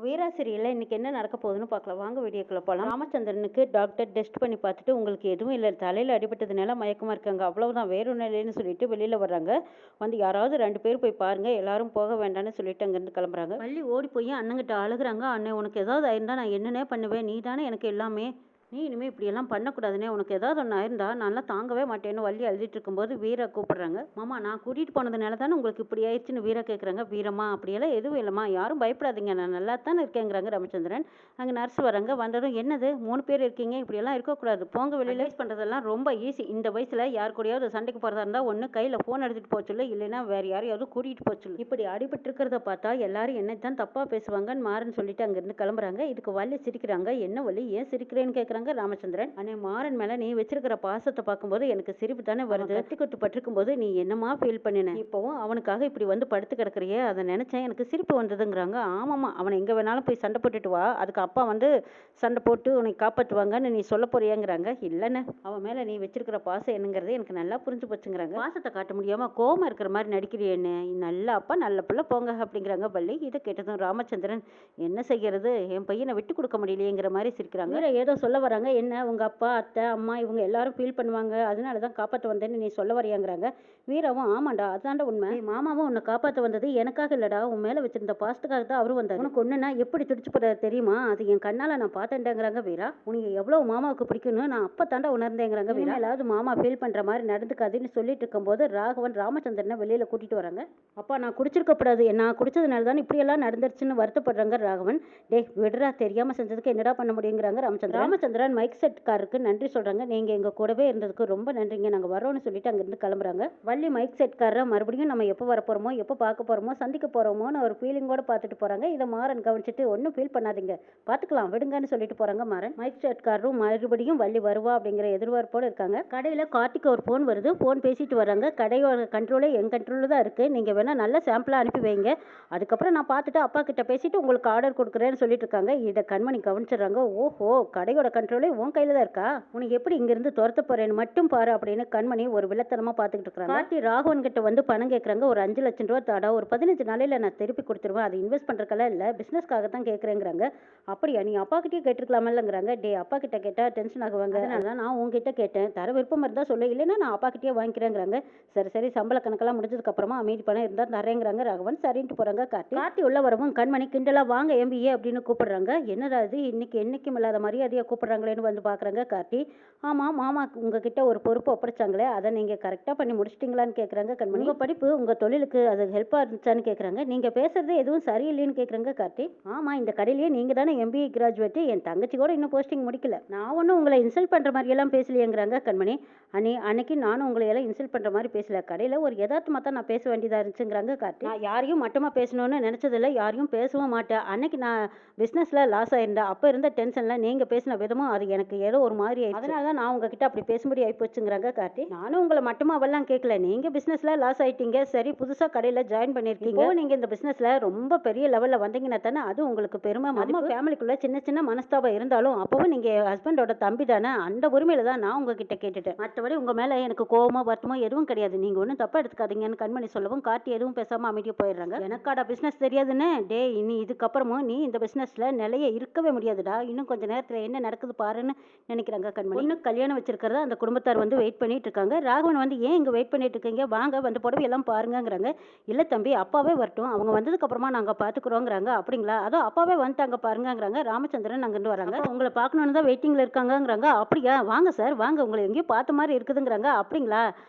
வீரா சீரியல்ல இன்னைக்கு என்ன நடக்க போகுதுன்னு பார்க்கலாம். வாங்க வீடியோக்குள்ள போகலாம். ராமச்சந்திரனுக்கு டாக்டர் டெஸ்ட் பண்ணி பார்த்துட்டு உங்களுக்கு எதுவும் இல்லை, தலையில் அடிபட்டதுனால மயக்கமாக இருக்காங்க, அவ்வளவுதான், வேற ஒன்றும் இல்லைன்னு சொல்லிட்டு வெளியில் வர்றாங்க. வந்து யாராவது 2 பேர் போய் பாருங்க, எல்லாரும் போக வேண்டாம்னு சொல்லிட்டு அங்கேருந்து கிளம்புறாங்க. வள்ளி ஓடி போய் அண்ணங்கிட்ட அழுகுறாங்க. அண்ணன், உனக்கு ஏதாவது ஆயிருந்தா நான் என்னென்ன பண்ணுவேன், நீ தானே எனக்கு எல்லாமே, நீ இனிமேல் இப்படியெல்லாம் பண்ணக்கூடாதுனே, உனக்கு ஏதாவது ஒன்று ஆயிருந்தா நான்லாம் தாங்கவே மாட்டேன்னு வள்ளி அழுதிட்டு இருக்கும்போது வீரா கூப்பிடுறாங்க. மாமா, நான் கூட்டிகிட்டு போனதுனால தானே உங்களுக்கு இப்படி ஆயிடுச்சுன்னு வீரா கேட்குறாங்க. வீரம்மா, அப்படியெல்லாம் எதுவும் இல்லைம்மா, யாரும் பயப்படாதீங்க, நான் நல்லா தானே இருக்கேங்கிறாங்க ராமச்சந்திரன். அங்கே நர்ஸ் வராங்க. வந்ததும், என்னது 3 பேர் இருக்கீங்க, இப்படியெல்லாம் இருக்கக்கூடாது, போங்க வெளியில். யூஸ் பண்ணுறதெல்லாம் ரொம்ப ஈஸி. இந்த வயசில் யார் கூடயாவது சண்டைக்கு போகிறதா இருந்தால் ஒன்று கையில் ஃபோன் எடுத்துகிட்டு போக சொல்லு, இல்லைன்னா வேறு யாரையாவது கூட்டிகிட்டு போக சொல்லு. இப்படி அடிபட்டு இருக்கிறத பார்த்தா எல்லாரும் என்னை தான் தப்பாக பேசுவாங்கன்னு மாறன் சொல்லிட்டு அங்கேருந்து கிளம்புறாங்க. இதுக்கு வள்ளி சிரிக்கிறாங்க. என்ன வள்ளி, ஏன் சிரிக்கிறேன்னு கேட்குறாங்க ராமச்சந்திரன். அண்ணே, மாறன் மேல நீ வச்சிருக்கிற பாசத்தை பார்க்கும்போது எனக்கு சிரிப்பு தானே வருது. கட்டிக்கொட்டு பட்டிருக்கும் போது நீ என்னமா ஃபீல் பண்ணின, இப்போவும் அவனுக்காக இப்படி வந்து படுத்து கிடக்குறியே, அதை நினைச்சேன் எனக்கு சிரிப்பு வந்ததுங்கிறாங்க. ஆமாம்மா, அவனை எங்கே வேணாலும் போய் சண்டை போட்டுட்டு வா, அதுக்கு அப்பா வந்து சண்டை போட்டு உன்னை காப்பாற்றுவாங்கன்னு நீ சொல்ல போறியாங்கிறாங்க. இல்லைன்னு, அவன் மேலே நீ வச்சிருக்கிற பாசம் என்னங்கிறது எனக்கு நல்லா புரிஞ்சு போச்சுங்கிறாங்க. பாசத்தை காட்ட முடியாம கோவமா இருக்கிற மாதிரி நடிக்கிறியேன்னு, நல்ல அப்பா நல்ல பிள்ளை போங்க அப்படிங்கிறாங்க வள்ளி. இதை கேட்டதும் ராமச்சந்திரன், என்ன செய்யறது, என் பையனை விட்டு கொடுக்க முடியலையேங்கிற மாதிரி சிரிக்கிறாங்க. வேற ஏதோ சொல்ல வராங்க. என்ன உங்க அப்பா அத்தை அம்மா இவங்க எல்லாரும் ஃபீல் பண்ணுவாங்க, அதனால தான் காப்பாற்ற வந்தேன்னு நீ சொல்ல வரையாங்கிறாங்க. வீராவும், ஆமாண்டா, அதான்டா உண்மை, மாமாவும் உன்னை காப்பாற்ற வந்தது எனக்காக இல்லடா, உன் மேலே வச்சிருந்த பாசத்துக்காக தான் அவரு வந்தார். உனக்கு ஒன்றுனா எப்படி துடிச்சு போட தெரியுமா, அது என் கண்ணால் நான் பார்த்தேன்டாங்கிறாங்க வீரா. உனக்கு எவ்வளோ மாமாவுக்கு பிடிக்கும்னு நான் அப்போ தாண்டா உணர்ந்தேங்கிறாங்க வீரா. ஏதாவது மாமா ஃபீல் பண்ணுற மாதிரி நடந்துக்காதுன்னு சொல்லிட்டு இருக்கும்போது ராகவன் ராமச்சந்திரனை வெளியில் கூட்டிகிட்டு வராங்க. அப்பா, நான் குடிச்சிருக்கப்படாது, நான் குடிச்சதுனால தான் இப்படியெல்லாம் நடந்துருச்சுன்னு வருத்தப்படுறாங்க ராகவன். டே விடுறா, தெரியாமல் செஞ்சதுக்கு என்னடா பண்ண முடியுங்கிறாங்க ராமச்சந்திரன் மைக் செட்காரருக்கு நன்றி சொல்கிறாங்க. நீங்கள் எங்கள் கூடவே இருந்ததுக்கு ரொம்ப நன்றிங்க, நாங்கள் வரோன்னு சொல்லிட்டு அங்கேருந்து கிளம்புறாங்க. வள்ளி மைக் செட்காரரை மறுபடியும் நம்ம எப்போ வர போகிறோமோ, எப்போ பார்க்க போகிறோமோ, சந்திக்க போகிறோமோன்னு ஒரு ஃபீலிங்கோடு பார்த்துட்டு போகிறாங்க. இதை மாறன் கவனிச்சுட்டு, ஒன்றும் ஃபீல் பண்ணாதீங்க, பார்த்துக்கலாம் விடுங்கன்னு சொல்லிட்டு போகிறாங்க மாறன். மைக் செட்காரரும் மறுபடியும் வள்ளி வருவா அப்படிங்கிற எதிர்பார்ப்போடு இருக்காங்க. கடையில் கார்த்திக் ஒரு ஃபோன் வருது, ஃபோன் பேசிட்டு வராங்க. கடையோட கண்ட்ரோலே என் கண்ட்ரோலில் தான் இருக்குது, நீங்கள் வேணால் நல்ல சாம்பிளாக அனுப்பி வைங்க, அதுக்கப்புறம் நான் பார்த்துட்டு அப்பா கிட்ட பேசிட்டு உங்களுக்கு ஆர்டர் கொடுக்குறேன்னு சொல்லிட்டு இருக்காங்க. இதை கண்மணி கவனிச்சிடுறாங்க. ஓஹோ, கடையோட கண்ட்ரோலே உன் கையில் தான் இருக்கா, உனக்கு எப்படி இங்கிருந்து துரத்த போறேன்னு மட்டும் பாரு அப்படின்னு கண்மணி ஒரு வில்லத்தனமா பார்த்துக்கிட்டு இருக்காங்க. கார்த்தி ராகவன் கிட்ட வந்து பணம் கேட்குறாங்க. ஒரு 5 லட்சம் ரூபா தாடா, ஒரு 15 நாளையில் நான் திருப்பி கொடுத்துருவேன், அது இன்வெஸ்ட் பண்ணுறக்கெல்லாம் இல்லை, பிஸ்னஸ்க்காக தான் கேட்குறேங்கிறாங்க. அப்படியா, நீ அப்பா கிட்டே கேட்டிருக்கலாமல்லங்கிறாங்க. டே, அப்பா கிட்ட கேட்டால் டென்ஷன் ஆகுவாங்க, அதனால தான் நான் உங்ககிட்ட கேட்டேன், தர விருப்பம் இருந்தால் சொல்லு, இல்லைன்னா நான் அப்பா கிட்டே வாங்கிக்கிறேங்கிறாங்க. சரி சரி, சம்பள கணக்கெல்லாம் முடிஞ்சதுக்கு அப்புறமா மீதி பணம் இருந்தால் தரேங்கிறாங்க ராகவன். சரின்ட்டு போகிறாங்க. கார்த்தி உள்ள வரவும் கண்மணி கிண்டலா, வாங்க எம்பிஏ அப்படின்னு கூப்பிடுறாங்க. என்னடா இது, இன்னைக்கு என்னைக்கும் இல்லாத மரியாதையாக கூப்பிடுறாங்களேன்னு வந்து பார்க்குறாங்க கார்த்தி. ஆமாம் மாமா, உங்ககிட்ட ஒரு பொறுப்பு ஒப்படைச்சாங்களே, அதை நீங்கள் கரெக்டாக பண்ணி முடிச்சிட்டிங்களான்னு கேட்குறாங்க கண்மணி. உங்கள் படிப்பு உங்கள் தொழிலுக்கு அது ஹெல்ப்பாக இருந்துச்சான்னு கேட்குறாங்க. நீங்கள் பேசுறது எதுவும் சரியில்லைன்னு கேட்குறாங்க கார்த்தி. ஆமாம், இந்த கடையிலேயே நீங்கள் தானே எம்பிஏ கிராஜுவேட்டு, என் தங்கச்சி கூட இன்னும் போஸ்டிங் முடிக்கல, நான் ஒன்றும் உங்களை இன்சல்ட் பண்ணுற மாதிரியெல்லாம் பேசலையேங்கிறாங்க கண்மணி. அன்னைக்கு நானும் உங்களை எல்லாம் இன்சல்ட் பண்ணுற மாதிரி பேசல, கடையில் ஒரு யதார்த்தமாக தான் நான் பேச வேண்டியதாக இருந்துச்சுங்கிறாங்க கார்த்தி. நான் யாரையும் மட்டமாக பேசணும்னு நினச்சதில்லை, யாரையும் பேசவும் மாட்டேன். அன்னைக்கு நான் பிஸ்னஸில் லாஸ் ஆயிருந்தேன், அப்போ இருந்த டென்ஷனில் நீங்கள் பேசின விதமும் அது எனக்கு ஏதோ ஒரு மாதிரி ஆயிடுச்சு, அதனால தான் நான் உங்ககிட்ட அப்படி பேசும்படி ஆகிப்போச்சுங்கிறாங்க கார்த்தி. நானும் உங்களை மட்டுமாவெல்லாம் கேட்கல, நீங்கள் பிஸ்னஸில் லாஸ் ஆகிட்டீங்க, சரி புதுசாக கடையில் ஜாயின் பண்ணியிருக்கீங்க, நீங்கள் இந்த பிஸ்னஸில் ரொம்ப பெரிய லெவலில் வந்தீங்கன்னா தானே அது உங்களுக்கு பெருமை. நம்ம ஃபேமிலிக்குள்ளே சின்ன சின்ன மனஸ்தாபம் இருந்தாலும் அப்போவும் நீங்கள் ஹஸ்பண்டோட தம்பி தானே, அந்த உரிமையில தான் நான் உங்ககிட்ட கேட்டுட்டேன், மற்றபடி உங்கள் மேலே எனக்கு கோவமோ வருத்தமோ எதுவும் கிடையாது, நீங்கள் ஒன்றும் தப்பாக எடுத்துக்காதீங்கன்னு கண்மணி சொல்லவும் கார்த்தி எதுவும் பேசாமல் அமைதியாக போயிடுறாங்க. எனக்காடா பிஸ்னஸ் தெரியாதுன்னு, டே இனி இதுக்கப்புறமும் நீ இந்த பிஸ்னஸில் நிலைய இருக்கவே முடியாதுடா, இன்னும் கொஞ்சம் நேரத்தில் என்ன நடக்குது பாருன்னு நினைக்கிறாங்க கண்மணி. இன்னும் கல்யாணம் வச்சிருக்கிறத அந்த குடும்பத்தார் வந்து வெயிட் பண்ணிட்டு இருக்காங்க. ராகவன் வந்து, ஏன் இங்கே வெயிட் பண்ணிட்டு இருக்கீங்க, வாங்க வந்து புடவை எல்லாம் பாருங்கிறாங்க. இல்லை தம்பி, அப்பாவே வரட்டும், அவங்க வந்ததுக்கு அப்புறமா நாங்கள் பார்த்துக்குறோங்கிறாங்க. அப்படிங்களா, அதோ அப்பாவே வந்துட்டாங்க பாருங்கிறாங்க. ராமச்சந்திரன் அங்கிருந்து வராங்க. உங்களை பார்க்கணுன்னு தான் வெயிட்டிங்கில் இருக்காங்கங்கிறாங்க. அப்படியா, வாங்க சார் வாங்க, உங்களை எங்கேயும் பார்த்த மாதிரி இருக்குதுங்கிறாங்க. அப்படிங்களா,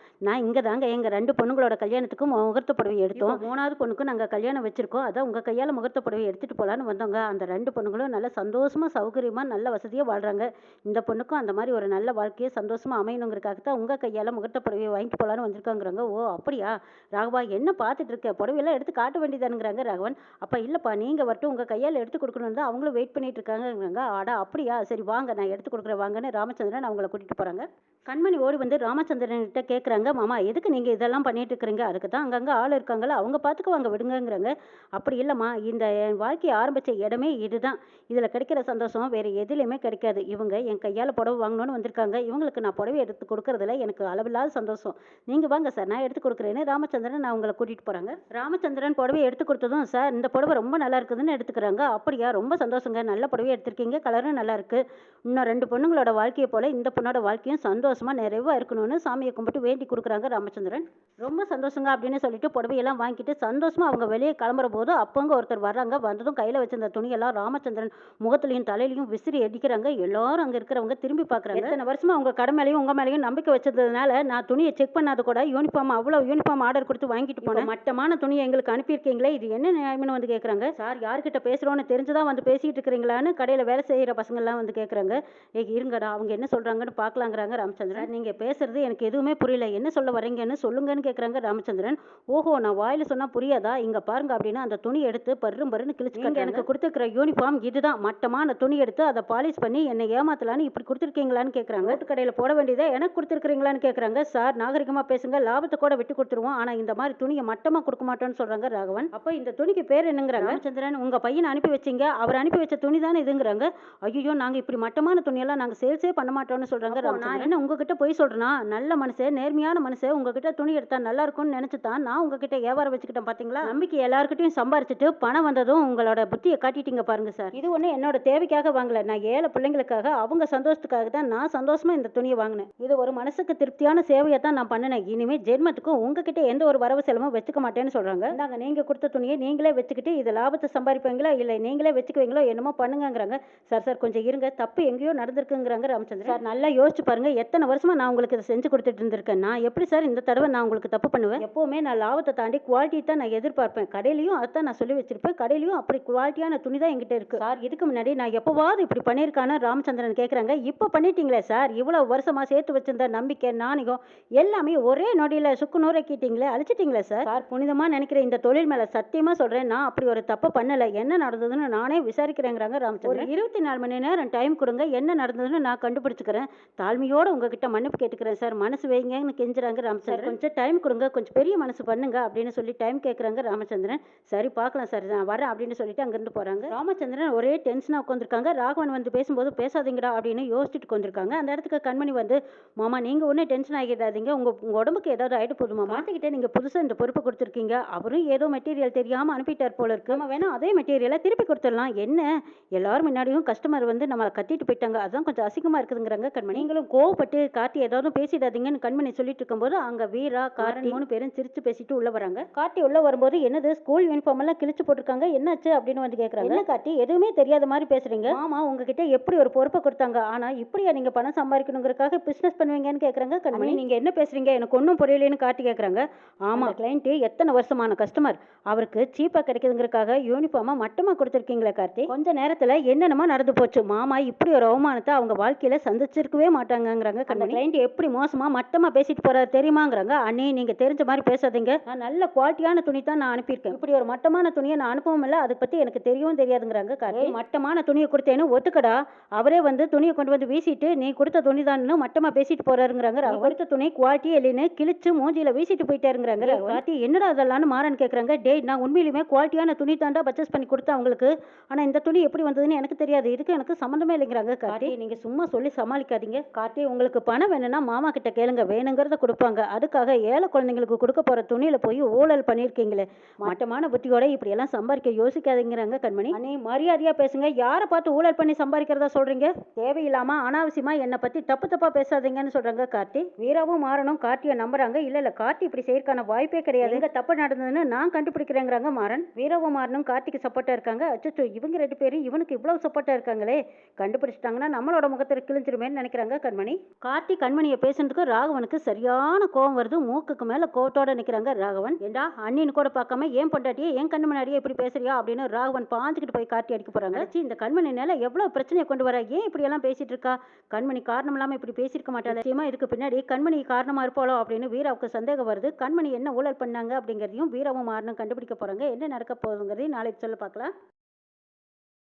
நான் இங்கே தாங்க எங்கள் 2 பொண்ணுங்களோட கல்யாணத்துக்கு முகூர்த்த புடவை எடுத்தோம், 3வது பொண்ணுக்கும் நாங்கள் கல்யாணம் வச்சிருக்கோம், அதான் உங்கள் கையால் முகூர்த்த புடவை எடுத்துகிட்டு போகலான்னு வந்தோங்க. அந்த 2 பொண்ணுங்களும் நல்ல சந்தோஷமாக சௌகரியமாக நல்ல வசதியாக வாழ்கிறாங்க, இந்த பொண்ணுக்கும் அந்த மாதிரி ஒரு நல்ல வாழ்க்கையை சந்தோஷமாக அமையணுங்கிறதுக்காக தான் உங்கள் கையால் முகூர்த்த புடவையை வாங்கிட்டு போகலான்னு வந்திருக்காங்கிறாங்க. ஓ அப்படியா ராகவா, என்ன பார்த்துட்டு இருக்க, புடவையெல்லாம் எடுத்து காட்ட வேண்டியதானுங்கிறாங்க ராகவன். அப்போ இல்லைப்பா, நீங்கள் வரட்டும், உங்கள் கையால் எடுத்து கொடுக்கணுன்னு தான் அவங்களும் வெயிட் பண்ணிட்டு இருக்காங்கிறாங்க. ஆடா அப்படியா, சரி வாங்க நான் எடுத்து கொடுக்குறேன் வாங்கன்னு ராமச்சந்திரன் அவங்கள கூட்டிகிட்டு போகிறாங்க. கண்மணி ஓடி வந்து ராமச்சந்திரன் கிட்ட கேட்குறாங்க. மாமா, எதுக்கு நீங்கள் இதெல்லாம் பண்ணிட்டு இருக்கிறீங்க, அதுக்கு தான் அங்கங்கே ஆள் இருக்காங்களா, அவங்க பார்த்துக்குவாங்க விடுங்கங்கிறாங்க. அப்படி இல்லைம்மா, இந்த என் வாழ்க்கையை ஆரம்பித்த இடமே இதுதான், இதில் கிடைக்கிற சந்தோஷம் வேறு எதுலேயுமே கிடைக்காது, இவங்க என் கையால் புடவை வாங்கணும்னு வந்திருக்காங்க. இவங்களுக்கு நான் புடவை எடுத்து கொடுக்கறதுல எனக்கு அளவில்லாத சந்தோஷம். நீங்கள் வாங்க சார், நான் எடுத்து கொடுக்குறேன்னு ராமச்சந்திரன் நான் உங்களை கூட்டிகிட்டு போகிறாங்க. ராமச்சந்திரன் புடவையை எடுத்து கொடுத்ததும், சார் இந்த புடவை ரொம்ப நல்லா இருக்குதுன்னு எடுத்துக்கிறாங்க. அப்படியா, ரொம்ப சந்தோஷங்க, நல்ல புடவை எடுத்திருக்கீங்க, கலரும் நல்லா இருக்கு. இன்னும் 2 பொண்ணுங்களோட வாழ்க்கையை போல இந்த பொண்ணோட வாழ்க்கையும் சந்தோஷமா நிறைவாக இருக்கணும்னு சாமியை கும்பிட்டு வேண்டி கொடுக்குறாங்க ராமச்சந்திரன். ரொம்ப சந்தோஷங்க அப்படின்னு சொல்லிட்டு புடவையெல்லாம் வாங்கிட்டு சந்தோஷமா அவங்க வெளியே கிளம்புற போது அப்பங்க ஒருத்தர் வர்றாங்க. வந்ததும் கையில் வச்சிருந்த துணியெல்லாம் ராமச்சந்திரன் முகத்துலையும் தலையிலையும் விசிறி அடிக்கிறாங்க. எல்லாரும் அங்கே இருக்கிறவங்க திரும்பி பார்க்குறாங்க. இத்தனை வருஷமா அவங்க கடை மேலேயும் உங்கள் மேலேயும் நம்பிக்கை வச்சதுனால நான் துணியை செக் பண்ணாத கூட யூனிஃபார்ம் அவ்வளோ யூனிஃபார்ம் ஆர்டர் கொடுத்து வாங்கிட்டு போனேன். மட்டமான துணியை எங்களுக்கு அனுப்பியிருக்கீங்களே, இது என்ன நியாயம்னு வந்து கேட்குறாங்க. சார், யார்கிட்ட பேசுகிறோன்னு தெரிஞ்சுதான் வந்து பேசிகிட்டு இருக்கிறீங்களான்னு கடையில் வேலை செய்கிற பசங்கள்லாம் வந்து கேட்குறாங்க. இருங்கடா, அவங்க என்ன சொல்கிறாங்கன்னு பார்க்கலாங்கிறாங்க ராமச்சந்திரன். நீங்கள் பேசுறது எனக்கு எதுவுமே புரியல, என்ன சொல்ல வரீங்கன்னு சொல்லுங்கன்னு கேட்குறாங்க ராமச்சந்திரன். ஓஹோ, நான் வாயில் சொன்னால் புரியாதா, இங்கே பாருங்க அப்படின்னு அந்த துணி எடுத்து பருன்னு கிழிச்சு எனக்கு கொடுத்துருக்கிற யூனிஃபார்ம் இதுதான். மட்டமான துணி எடுத்து அதை பாலிஷ் பண்ணி என்னை ஏமாத்தலான்னு இப்படி கொடுத்துருக்கீங்களான்னு கேட்குறாங்க. ரோட்டு கடையில் போட வேண்டியதை எனக்கு கொடுத்துருக்கீங்களான்னு கேட்குறாங்க. சார், நாகரிகமாக பேசுங்க, லாபத்தை கூட விட்டு கொடுத்துருவோம், ஆனால் இந்த மாதிரி துணியை மட்டமாக கொடுக்க மாட்டோம்னு சொல்கிறாங்க ராகவன். அப்போ இந்த துணிக்கு பேர் என்னங்கிறாங்க ராமச்சந்திரன். உங்கள் பையனை அனுப்பி வச்சிங்க, அவர் அனுப்பி வச்ச துணி தானே இதுங்கிறாங்க. ஐயோ, நாங்கள் இப்படி மட்டமான துணியெல்லாம் நாங்கள் சேல்ஸே பண்ண மாட்டோம்னு சொல்கிறாங்க. நான் என்ன உங்ககிட்ட போய் சொல்கிறேன்னா, நல்ல மனுஷன் நேர்மையான மனுஷன் உங்ககிட்ட துணி எடுத்தா நல்லா இருக்கும்னு நினச்சி தான் நான் உங்ககிட்ட வியாபாரம் வச்சுக்கிட்டேன். பார்த்தீங்களா, நம்பிக்கை எல்லாருக்கிட்டையும் சம்பாரிச்சிட்டு பணம் வந்ததும் உங்களோட புத்தியை காட்டிட்டீங்க பாருங்க சார். இது ஒன்று என்னோட தேவைக்காக வாங்கல, நான் ஏழை பிள்ளைங்களுக்காக அவங்க சந்தோஷத்துக்காக தான் நான் சந்தோஷமா இந்த துணியை வாங்கினேன். இது ஒரு மனசுக்கு திருப்தியான சேவையை தான் நான் பண்ணினேன். இனிமே ஜென்மத்துக்கும் உங்ககிட்ட எந்த ஒரு வரவு செலவும் வச்சுக்க மாட்டேன்னு சொல்றாங்க. நாங்கள் நீங்க கொடுத்த துணியை நீங்களே வச்சுக்கிட்டு இது லாபத்தை சம்பாதிப்பீங்களா இல்லை நீங்களே வச்சுக்குவீங்களோ என்னமோ பண்ணுங்கிறாங்க. சார் கொஞ்சம் இருங்க, தப்பு எங்கேயோ நடந்திருக்குங்கிறாங்க ராமச்சந்திரன். சார், நல்லா யோசிச்சு பாருங்க, எத்தனை வருஷமா நான் உங்களுக்கு இதை செஞ்சு கொடுத்துட்டு இருந்திருக்கேன். நான் எப்படி சார் இந்த தடவை நான் உங்களுக்கு தப்பு பண்ணுவேன்? எப்பவுமே நான் லாபத்தை தாண்டி குவாலிட்டி தான் நான் எதிர்பார்ப்பேன். கடையிலையும் அதான் நான் சொல்லி வச்சிருப்பேன், கடையிலையும் அப்படி குவாலிட்டியான துணி தான் என்கிட்ட இருக்கு. சார், இதுக்கு முன்னாடி நான் எப்போவாவது இப்படி பண்ணியிருக்கான்னு ராமச்சந்திரன் கேட்குறாங்க. இப்போ பண்ணிட்டீங்களே சார், இவ்வளவு வருஷமா சேர்த்து வச்சிருந்த நம்பிக்கை நாணயம் எல்லாமே ஒரே நொடியில் சுக்கு நூறாக்கிட்டீங்களே, அழிச்சிட்டீங்களே சார். சார், புனிதமாக நினைக்கிற இந்த தொழில் மேலே சத்தியமாக சொல்கிறேன், நான் அப்படி ஒரு தப்பு பண்ணலை. என்ன நடந்ததுன்னு நானே விசாரிக்கிறேங்கிறாங்க ராமச்சந்திரன். ஒரு 24 மணி நேரம் டைம் கொடுங்க, என்ன நடந்ததுன்னு நான் கண்டுபிடிச்சிக்கிறேன். தாழ்மையோடு உங்ககிட்ட மன்னிப்பு கேட்டுக்கிறேன் சார், மனசு வைங்கன்னு கெஞ்சுறாங்க ராமச்சந்திரன். கொஞ்சம் டைம் கொடுங்க, கொஞ்சம் பெரிய மனசு பண்ணுங்க அப்படின்னு சொல்லி டைம் கேட்குறாங்க ராமச்சந்திரன். சரி பார்க்கலாம் சார், நான் வரேன் அப்படின்னு சொல்லிட்டு அங்கேருந்து போகிறாங்க. ராமச்சந்திரன் ஒரே டென்ஷனாக உட்காந்துருக்காங்க. ராகவன் வந்து பேசும்போது பேசாதீங்கடா அப்படின்னு யோசிச்சுட்டு உட்காந்துருக்காங்க. அந்த இடத்துக்கு கண்மணி வந்து, மாமா நீங்கள் ஒன்றும் டென்ஷன் ஆகிடாதீங்க, உங்கள் உடம்புக்கு ஏதாவது ஆகிட்டு போதுமா, மாற்றிக்கிட்டே நீங்கள் புதுசாக இந்த பொறுப்பு கொடுத்துருக்கீங்க. அவரும் ஏதோ மெட்டீரியல் தெரியாமல் அனுப்பிட்டார் போல இருக்கு, நம்ம வேணா அதே மெட்டீரியலை திருப்பி கொடுத்துடலாம். என்ன எல்லாரும் முன்னாடியும் கஸ்டமர் வந்து நம்மளை கத்திட்டு போயிட்டாங்க, அதுதான் கொஞ்சம் அசிங்கமாக இருக்குதுங்கிறாங்க கண்மணி. நீங்களும் கோவப்பட்டு கார்த்தி ஏதாவது பேசிடாதீங்கன்னு கண்மணி சொல்லிட்டு இருக்கும்போது அங்கே வீரா கார்த்தி 3 பேரும் சிரிச்சு பேசிட்டு உள்ள வராங்க. கார்த்தி உள்ள வரும்போது, என்னது ஸ்கூல் யூனிஃபார்ம் எல்லாம் கிழிச்சு போட்டிருக்காங்க, என்னாச்சு அப்படின்னு வந்து கேட்குறாங்க. என்ன கார்த்தி, எதுவுமே தெரியாத மாதிரி பேசுறீங்க, ஆமா உங்ககிட்ட எப்படி ஒரு பொறுப்பை கொடுத்தாங்க, ஆனா இப்படியா நீங்க பணம் சம்பாதிக்கணுங்கிறதுக்காக பிசினஸ் பண்ணுவீங்கன்னு கேட்குறாங்க கண்மணி. நீங்க என்ன பேசுறீங்க, எனக்கு ஒன்றும் புரியலன்னு கார்த்தி கேட்குறாங்க. ஆமா, கிளைண்ட் எத்தனை வருஷமான கஸ்டமர், அவருக்கு சீப்பா கிடைக்குதுங்கிறதுக்காக யூனிஃபார்மா மட்டமா கொடுத்துருக்கீங்களே கார்த்தி, கொஞ்ச நேரத்துல என்னென்னமா நடந்து போச்சு, மாமா இப்படி ஒரு அவமானத்தை அவங்க வாழ்க்கையில சந்திச்சிருக்கவே மாட்டாங்கிறாங்க கண்மணி. கிளைண்ட் எப்படி மோசமா மட்டமா பேசிட்டு போறாரு தெரியுமாங்கிறாங்க. அண்ணே, நீங்க தெரிஞ்ச மாதிரி பேசாதீங்க, நான் நல்ல குவாலிட்டியான துணி தான் நான் அனுப்பியிருக்கேன், இப்படி ஒரு மட்டமான துணியை நான் அனுப்பவும் இல்லை, அதை பத்தி எனக்கு தெரியவும் தெரியாதுங்கிறாங்க கார்த்தி. மட்டமான துணியை கொடுத்தேன்னு ஒத்துக்கடா, அவரே வந்து துணியை கொண்டு வந்து வீசிட்டு நீ கொடுத்த துணி தான் மட்டமா பேசிட்டு போறாருங்கிறாங்க. கொடுத்த துணி குவாலிட்டி இல்லைன்னு கிழிச்சு மூஞ்சியில வீசிட்டு போயிட்டாருங்கிறாங்க கார்த்தி. என்னடா அதெல்லாம் மாறன்னு கேட்குறாங்க. டேய், நான் உண்மையிலுமே குவாலிட்டியான துணி தாண்டா பர்ச்சேஸ் பண்ணி கொடுத்தேன் அவங்களுக்கு, ஆனா இந்த துணி எப்படி வந்ததுன்னு எனக்கு தெரியாது, இதுக்கு எனக்கு சம்மந்தமே இல்லைங்கிறாங்க கார்த்தி. நீங்க சும்மா சொல்லி சமாளிக்காதீங்க கார்த்தி, உங்களுக்கு பணம் வேணும்னா மாமா கிட்ட கேளுங்க, வேணுங்கிறத கொடுப்பாங்க, அதுக்காக ஏழை குழந்தைங்களுக்கு கொடுக்க போற துணியில போய் ஊழல் பண்ணியிருக்கீங்களே, மட்டமான புத்தியோட இப்படி எல்லாம் சம்பாதிக்க யோசிக்காதீங்கிறாங்க கண்மணி. அண்ணே, மரியாதையா பேசுங்க, யாரை பார்த்து ஊழல் பண்ணி சம்பாதிக்கிறதா சொல்றீங்க, தேவையில்லாம அனாவசியமா என்னை பத்தி தப்பா பேசாதீங்கன்னு சொல்றாங்க கார்த்தி. வீராவும் மாறனும் கார்த்தியை நம்புறாங்க. இல்ல கார்த்தி இப்படி செய்யறதுக்கான வாய்ப்பே கிடையாது, எங்க தப்பு நடந்ததுன்னு நான் கண்டுபிடிக்கிறேங்கிறாங்க மாறன். வீராவும் மாறனும் கார்த்திக்கு சப்போர்ட்டா இருக்காங்க. அச்சோ, இவங்க 2 பேரும் இவனுக்கு இவ்வளவு சப்போர்ட்டா இருக்காங்களே, கண்டுபிடிச்சிட்டாங்கன்னா நம்மளோட முகத்தை கிழிஞ்சிருமேன்னு நினைக்கிறாங்க கண்மணி. கார்த்தி கண்மணியை பேசுறதுக்கு ராகவனுக்கு சரியான கோவம் வருது. மூக்குக்கு மேல கோவத்தோட நிக்கிறாங்க ராகவன். ஏண்டா, அண்ணின்னு கூட பார்க்காம ஏன் பொண்டாட்டியே என் கண்ணு முன்னாடியே இப்படி பேசுறியா அப்படின்னு ராகவன் பாஞ்சுக்கிட்டு போய் கார்த்தி அடிக்க போறாங்க. இந்த கண்மணி மேல எவ்வளவு பிரச்சனையை கொண்டு வர, ஏன் இப்படி எல்லாம் பேசிட்டு இருக்கா, கண்மணி காரணம் இல்லாம இப்படி பேசியிருக்க மாட்டாள், நிச்சயமா இதுக்கு பின்னாடி கண்மணி காரணமா இருப்பாளோ அப்படின்னு வீராவுக்கு சந்தேகம் வருது. கண்மணி என்ன ஊழல் பண்ணாங்க அப்படிங்கிறதையும் வீராவும் மாறனும் கண்டுபிடிக்க போறாங்க. என்ன நடக்க போகுதுங்கிறதையும் நாளைக்கு சொல்ல பார்க்கலாம்.